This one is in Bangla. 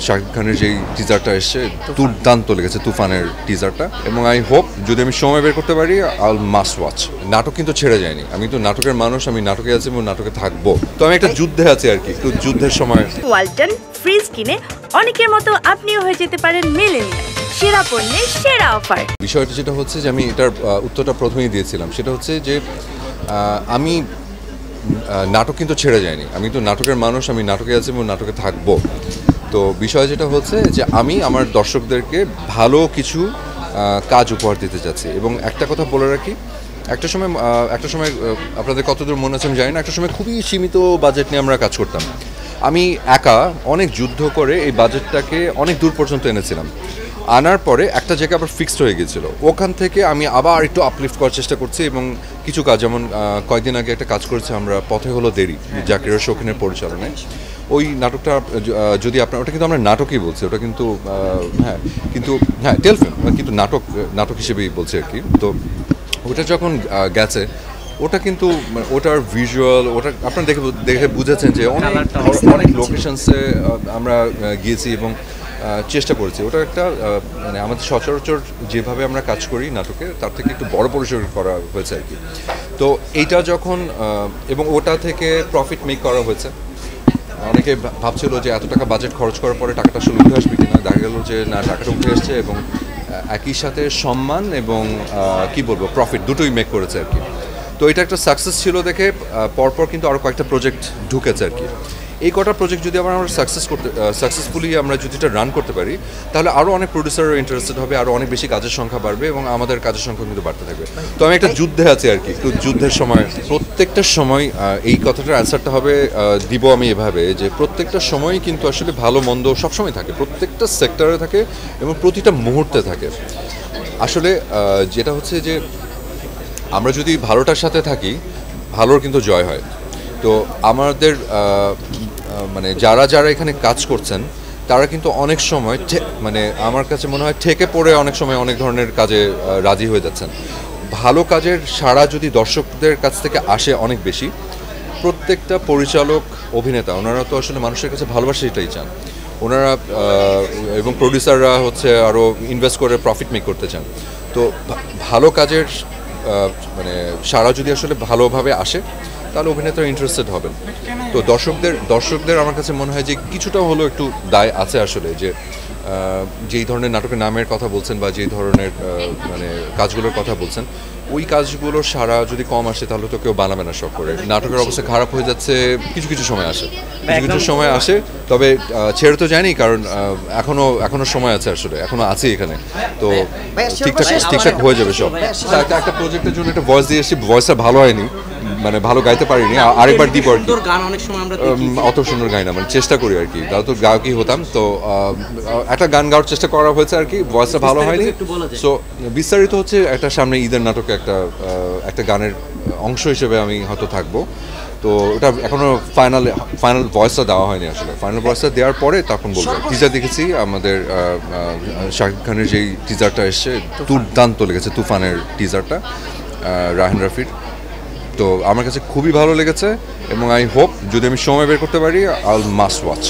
শাকিব খানের যেই টিজারটা এসছে দুর্দান্ত লেগেছে, তুফানের টিজারটা, এবং আই হোপ যদি আমি সময় বের করতে পারি আই মাস্ট ওয়াচ। নাটক কিন্তু ছেড়ে যায়নি, আমি তো নাটকের মানুষ, আমি নাটকে আছি এবং নাটকে থাকবো, তো আমি একটা যুদ্ধে আছি আর কি, একটু যুদ্ধের সময়। ওয়ালটন ফ্রিজ কিনে অনেকের মতো আপনিও হয়ে যেতে পারেন মিলেনিয়াল, সেরা পণ্যের সেরা অফার। বিষয়টা যেটা হচ্ছে যে আমি এটার উত্তরটা প্রথমেই দিয়েছিলাম, সেটা হচ্ছে যে আমি নাটক কিন্তু ছেড়ে যায়নি, আমি তো নাটকের মানুষ, আমি নাটকে আছি এবং নাটকে থাকবো। তো বিষয় যেটা হচ্ছে যে আমি আমার দর্শকদেরকে ভালো কিছু কাজ উপহার দিতে চাচ্ছি। এবং একটা কথা বলে রাখি, একটা সময় আপনাদের কতদূর মনে আছে আমি জানি না, একটা সময় খুবই সীমিত বাজেট নিয়ে আমরা কাজ করতাম। আমি একা অনেক যুদ্ধ করে এই বাজেটটাকে অনেক দূর পর্যন্ত এনেছিলাম, আনার পরে একটা জায়গা আবার ফিক্সড হয়ে গেছিল, ওখান থেকে আমি আবার একটু আপলিফট করার চেষ্টা করছি। এবং কিছু কাজ, যেমন কয়েকদিন আগে একটা কাজ করেছি আমরা, পথে হলো দেরি, জাকির শৌখিনের পরিচালনায়। ওই নাটকটা যদি আপনার, ওটা কিন্তু আমরা নাটকই বলছি, ওটা কিন্তু টেলফিল্ম, কিন্তু নাটক হিসেবেই বলছি আর কি। তো ওটা যখন গেছে, ওটা কিন্তু ওটার ভিজুয়াল, ওটা আপনারা দেখে বুঝেছেন যে অনেক লোকেশনসে আমরা গিয়েছি এবং চেষ্টা করেছি। ওটা একটা মানে আমাদের সচরাচর যেভাবে আমরা কাজ করি নাটকে, তার থেকে একটু বড় পরিসর করা হয়েছে আর কি। তো এইটা যখন এবং ওটা থেকে প্রফিট মেক করা হয়েছে, অনেকে ভাবছিল যে এত টাকা বাজেট খরচ করার পরে টাকাটা আসলে উঠে আসবে কিনা, দেখা গেল যে না, টাকাটা উঠে আসছে এবং একই সাথে সম্মান এবং কি বলবো প্রফিট দুটোই মেক করেছে আর কি। তো এটা একটা সাকসেস ছিল দেখে পরপর কিন্তু আরও কয়েকটা প্রজেক্ট ঢুকেছে আর কি। এই কটা প্রজেক্ট যদি আমরা সাকসেসফুলি আমরা যদি এটা রান করতে পারি, তাহলে আরও অনেক প্রডিউসারও ইন্টারেস্টেড হবে, আরও অনেক বেশি কাজের সংখ্যা বাড়বে এবং আমাদের কাজের সংখ্যা কিন্তু বাড়তে থাকবে। তো আমি একটা যুদ্ধে আছি আর কি, একটু যুদ্ধের সময়। প্রত্যেকটা সময় এই কথাটার অ্যান্সারটা হবে দিব আমি এভাবে, যে প্রত্যেকটা সময়ই কিন্তু আসলে ভালো মন্দ সবসময় থাকে, প্রত্যেকটা সেক্টরে থাকে এবং প্রতিটা মুহূর্তে থাকে। আসলে যেটা হচ্ছে যে আমরা যদি ভালোটার সাথে থাকি, ভালোর কিন্তু জয় হয়। তো আমাদের মানে যারা এখানে কাজ করছেন, তারা কিন্তু অনেক সময় মানে আমার কাছে মনে হয় ঠেকে পড়ে অনেক সময় অনেক ধরনের কাজে রাজি হয়ে যাচ্ছেন। ভালো কাজের সাড়া যদি দর্শকদের কাছ থেকে আসে অনেক বেশি, প্রত্যেকটা পরিচালক, অভিনেতা, ওনারা তো আসলে মানুষের কাছে ভালোবাসা এটাই চান, ওনারা এবং প্রডিউসাররা হচ্ছে আরও ইনভেস্ট করে প্রফিট মেক করতে চান। তো ভালো কাজের মানে সারা যদি আসলে ভালোভাবে আসে, তাহলে অভিনেতারা ইন্টারেস্টেড হবেন। তো দর্শকদের আমার কাছে মনে হয় যে কিছুটা হলো একটু দায় আছে আসলে, যে যেই ধরনের নাটকের নামের কথা বলছেন বা যেই ধরনের মানে কাজগুলোর কথা বলছেন, ওই কাজগুলোর সারা যদি কম আসে, তাহলে তো কেউ বানাবে না শখ করে। নাটকের অবস্থা খারাপ হয়ে যাচ্ছে, কিছু সময় আসে, তবে ছেড়ে তো যায়নি, কারণ এখনো সময় আছে, আসলে এখনো আছি এখানে। তো ঠিকঠাক হয়ে যাবে সব। একটা প্রজেক্টের জন্য একটা ভয়েস দিয়ে এসেছি, ভয়েসটা ভালো হয়নি, মানে ভালো গাইতে পারিনি, আরেকবার দিব আর কি। অত সুন্দর গাই না, মানে চেষ্টা করি আর কি, তাও তো গায়কই হতাম। তো একটা গান গাওয়ার চেষ্টা করা হয়েছে আর কি, ভয়েসটা ভালো হয়নি। সো বিস্তারিত হচ্ছে একটা সামনে ঈদের নাটকে একটা গানের অংশ হিসেবে আমি হয়তো থাকবো। তো ওটা এখনো ফাইনাল ভয়েসটা দেওয়া হয়নি, আসলে ফাইনাল ভয়েসটা দেওয়ার পরে তখন বলবো। টিজার দেখেছি, আমাদের শাকিব খানের যেই টিজারটা এসছে দুর্দান্ত লেগেছে, তুফানের টিজারটা, রায়হান রাফির। তো আমার কাছে খুবই ভালো লেগেছে এবং আই হোপ যদি আমি সময় বের করতে পারি আই মাস্ট ওয়াচ।